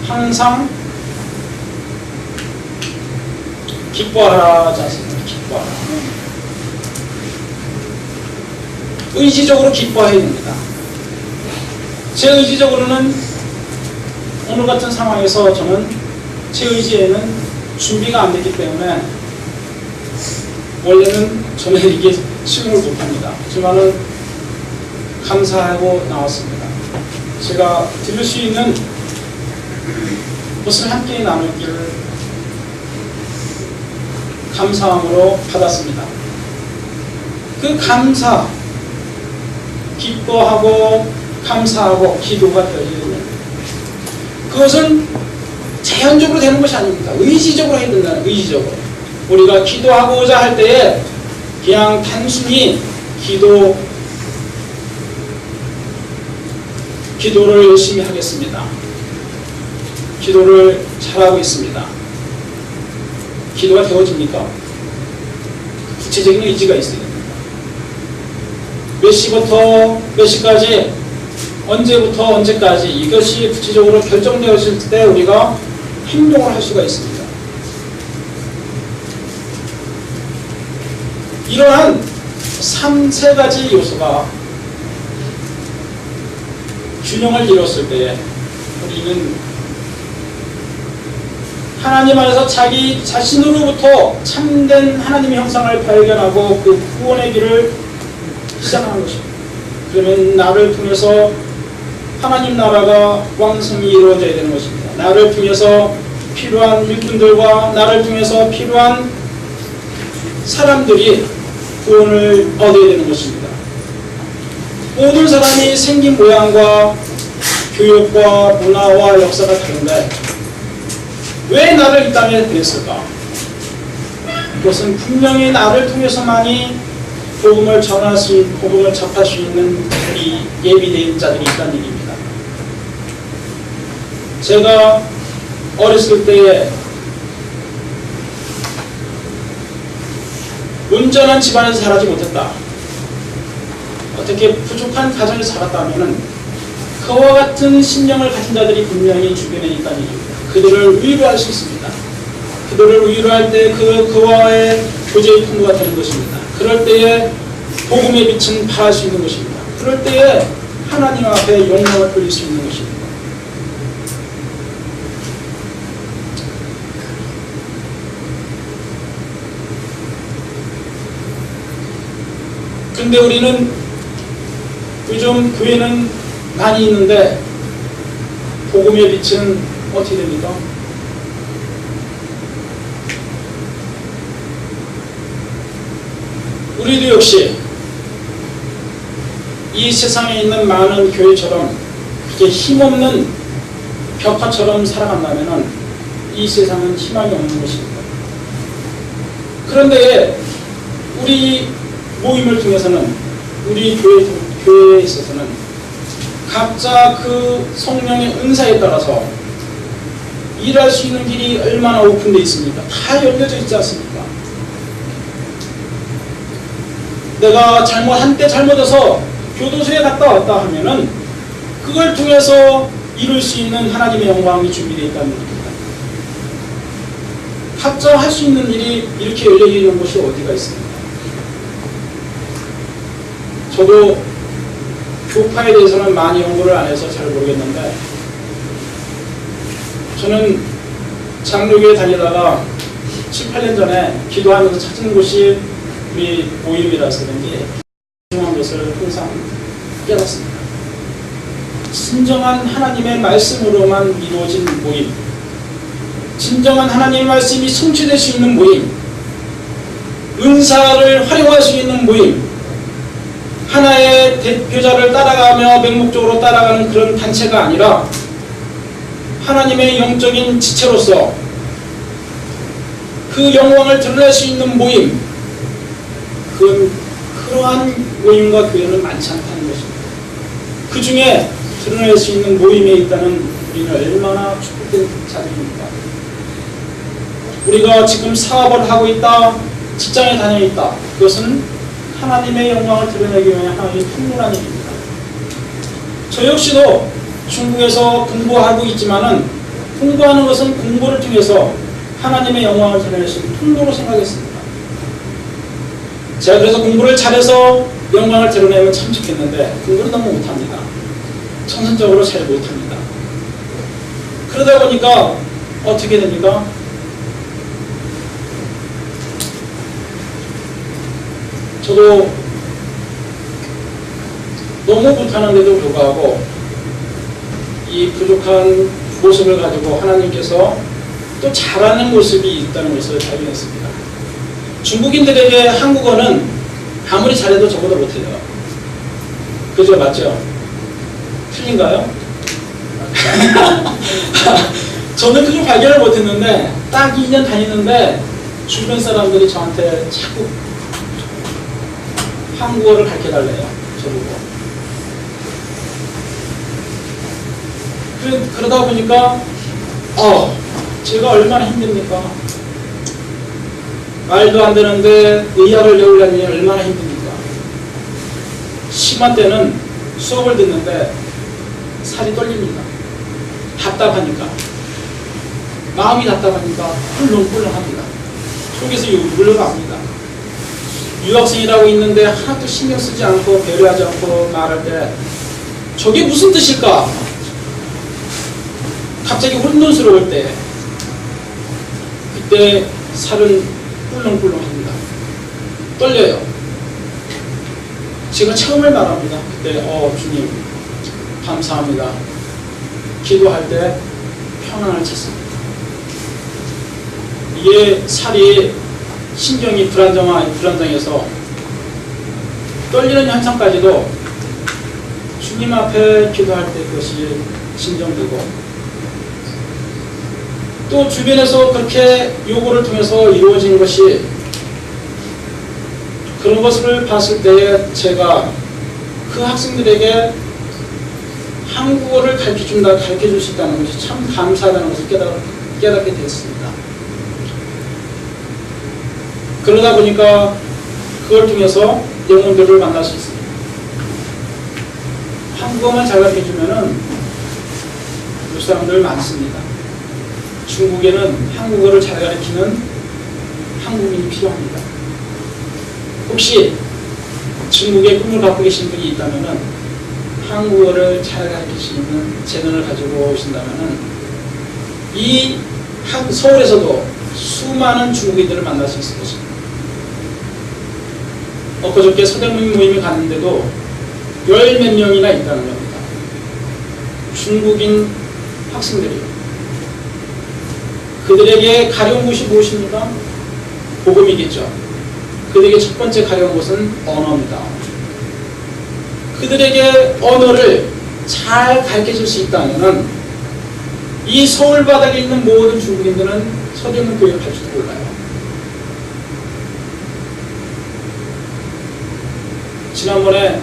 항상 기뻐하라 하지 않습니까? 기뻐하라. 의지적으로 기뻐해야 됩니다. 제 의지적으로는 오늘 같은 상황에서 저는 제 의지에는 준비가 안 됐기 때문에 원래는 저는 이게 실행을 못합니다. 하지만은 감사하고 나왔습니다. 제가 들을 수 있는 것을 함께 나누기를 감사함으로 받았습니다. 그 감사, 기뻐하고 감사하고 기도가 되어지는 그것은 자연적으로 되는 것이 아닙니다. 의지적으로 해야 된다는, 의지적으로. 우리가 기도하고자 할 때에 그냥 단순히 기도를 열심히 하겠습니다. 기도를 잘하고 있습니다. 기도가 되어집니까? 구체적인 의지가 있어야 됩니다. 몇 시부터 몇 시까지, 언제부터 언제까지, 이것이 구체적으로 결정되었을 때 우리가 행동을 할 수가 있습니다. 이러한 3-3가지 요소가 균형을 이뤘을 때에 우리는 하나님 안에서 자기 자신으로부터 참된 하나님의 형상을 발견하고 그 구원의 길을 시작하는 것입니다. 그러면 나를 통해서 하나님 나라가 왕성히 이루어져야 되는 것입니다. 나를 통해서 필요한 일꾼들과 나를 통해서 필요한 사람들이 구원을 얻어야 되는 것입니다. 모든 사람이 생긴 모양과 교육과 문화와 역사가 다른데 왜 나를 이 땅에 보냈을까? 그것은 분명히 나를 통해서만이 복음을 전할 수 있는, 복음을 접할 수 있는 우리 예비된 자들이 있다는 얘기입니다. 제가 어렸을 때에 온전한 집안에서 자라지 못했다. 어떻게 부족한 가정에서 살았다면은 그와 같은 심령을 가진 자들이 분명히 주변에 있다는 얘기입니다. 그들을 위로할 수 있습니다. 그들을 위로할 때 그와의 교제의 통로가 되는 것입니다. 그럴 때에 복음의 빛은 발할 수 있는 것입니다. 그럴 때에 하나님 앞에 영광을 돌릴 수 있는 것입니다. 근데 우리는 요즘 교회는 많이 있는데 복음의 빛은 어떻게 됩니까? 우리도 역시 이 세상에 있는 많은 교회처럼 이렇게 힘없는 벽화처럼 살아간다면 이 세상은 희망이 없는 것입니다. 그런데 우리 모임을 통해서는, 우리 교회에 있어서는 각자 그 성령의 은사에 따라서 일할 수 있는 길이 얼마나 오픈되어 있습니까? 다 열려져 있지 않습니까? 내가 한때 잘못해서 교도소에 갔다 왔다 하면은 그걸 통해서 이룰 수 있는 하나님의 영광이 준비되어 있다는 겁니다. 각자 할 수 있는 일이 이렇게 열려 있는 곳이 어디가 있습니까? 저도 교파에 대해서는 많이 연구를 안 해서 잘 모르겠는데, 저는 장로교에 다니다가 7-8년 전에 기도하면서 찾은 곳이 우리 모임이라서 그런지 중요한 것을 항상 깨닫습니다. 진정한 하나님의 말씀으로만 이루어진 모임, 진정한 하나님의 말씀이 성취될 수 있는 모임, 은사를 활용할 수 있는 모임, 하나의 대표자를 따라가며 맹목적으로 따라가는 그런 단체가 아니라 하나님의 영적인 지체로서 그 영광을 드러낼 수 있는 모임, 그러한 모임과 교회는 많지 않다는 것입니다. 그 중에 드러낼 수 있는 모임에 있다는 우리는 얼마나 축복된 자들입니까? 우리가 지금 사업을 하고 있다, 직장에 다녀 있다, 그것은 하나님의 영광을 드러내기 위해 하나님의 통로라는 얘기입니다. 저 역시도 중국에서 공부하고 있지만은 공부하는 것은 공부를 통해서 하나님의 영광을 드러낼 수 있는 통로로 생각했습니다. 제가 그래서 공부를 잘해서 영광을 드러내면 참 좋겠는데 공부를 너무 못합니다. 천선적으로 잘 못합니다. 그러다 보니까 어떻게 됩니까? 저도 너무 못하는데도 불구하고 이 부족한 모습을 가지고 하나님께서 또 잘하는 모습이 있다는 것을 발견했습니다. 중국인들에게 한국어는 아무리 잘해도 저보다 못해요. 그죠? 맞죠? 틀린가요? 저는 그걸 발견을 못했는데 딱 2년 다니는데 주변 사람들이 저한테 자꾸 한국어를 가르쳐달래요. 저보고. 그러다 보니까 제가 얼마나 힘듭니까? 말도 안 되는데 의학을 배우려니 얼마나 힘듭니까? 심한 때는 수업을 듣는데 살이 떨립니다. 답답하니까. 마음이 답답하니까 꿀렁꿀렁합니다. 속에서 물러갑니다. 유학생이라고 있는데 하나도 신경 쓰지 않고 배려하지 않고 말할 때 저게 무슨 뜻일까? 갑자기 혼돈스러울 때 그때 살은 꿀렁꿀렁합니다. 떨려요. 제가 처음을 말합니다. 그때 주님 감사합니다. 기도할 때 평안을 찾습니다. 이게 살이 신경이 불안정해서 떨리는 현상까지도 주님 앞에 기도할 때 그것이 진정되고 또 주변에서 그렇게 요구를 통해서 이루어진 것이 그런 것을 봤을 때에 제가 그 학생들에게 한국어를 가르쳐줄 수 있다는 것이 참 감사하다는 것을 깨닫게 됐습니다. 그러다 보니까 그걸 통해서 영혼들을 만날 수 있습니다. 한국어만 잘 가르쳐주면은 그 사람들 많습니다. 중국에는 한국어를 잘 가르치는 한국인이 필요합니다. 혹시 중국에 꿈을 갖고 계신 분이 있다면은 한국어를 잘 가르칠 수 있는 재능을 가지고 오신다면은 이 서울에서도 수많은 중국인들을 만날 수 있을 것입니다. 엊그저께 서대문 모임에 갔는데도 열 몇 명이나 있다는 겁니다. 중국인 학생들이요. 그들에게 가려운 것이 무엇입니까? 복음이겠죠. 그들에게 첫 번째 가려운 것은 언어입니다. 그들에게 언어를 잘 가르쳐줄 수 있다면 이 서울 바닥에 있는 모든 중국인들은 서대문 교회에 갈지도 몰라요. 지난번에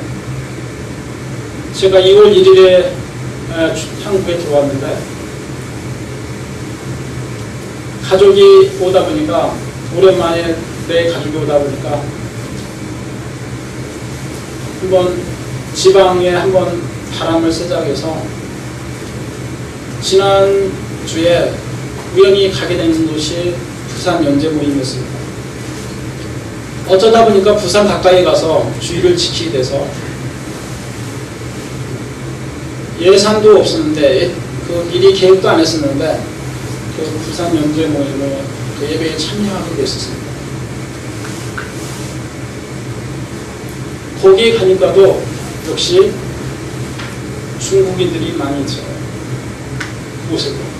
제가 2월 1일에 한국에 들어왔는데 가족이 오다 보니까 오랜만에 내 가족이 오다 보니까 한번 지방에 한번 바람을 쐬자고 해서 지난주에 우연히 가게 된 곳이 부산 연재 모임이었습니다. 어쩌다 보니까 부산 가까이 가서 주의를 지키게 돼서 예산도 없었는데 그 미리 계획도 안 했었는데 그 부산 연재 모임에 그 예배에 참여하게 됐었습니다. 거기에 가니까도 역시 중국인들이 많이 있어요. 그곳에도.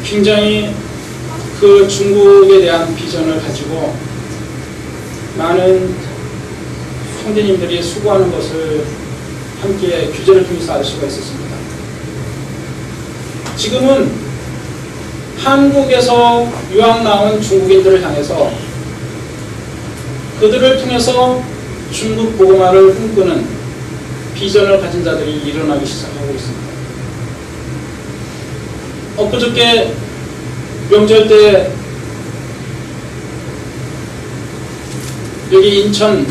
굉장히 그 중국에 대한 비전을 가지고 많은 형제님들이 수고하는 것을 함께 규제를 통해서 알 수가 있었습니다. 지금은 한국에서 유학 나온 중국인들을 향해서 그들을 통해서 중국 복음화를 꿈꾸는 비전을 가진 자들이 일어나기 시작하고 있습니다. 엊그저께 명절 때 여기 인천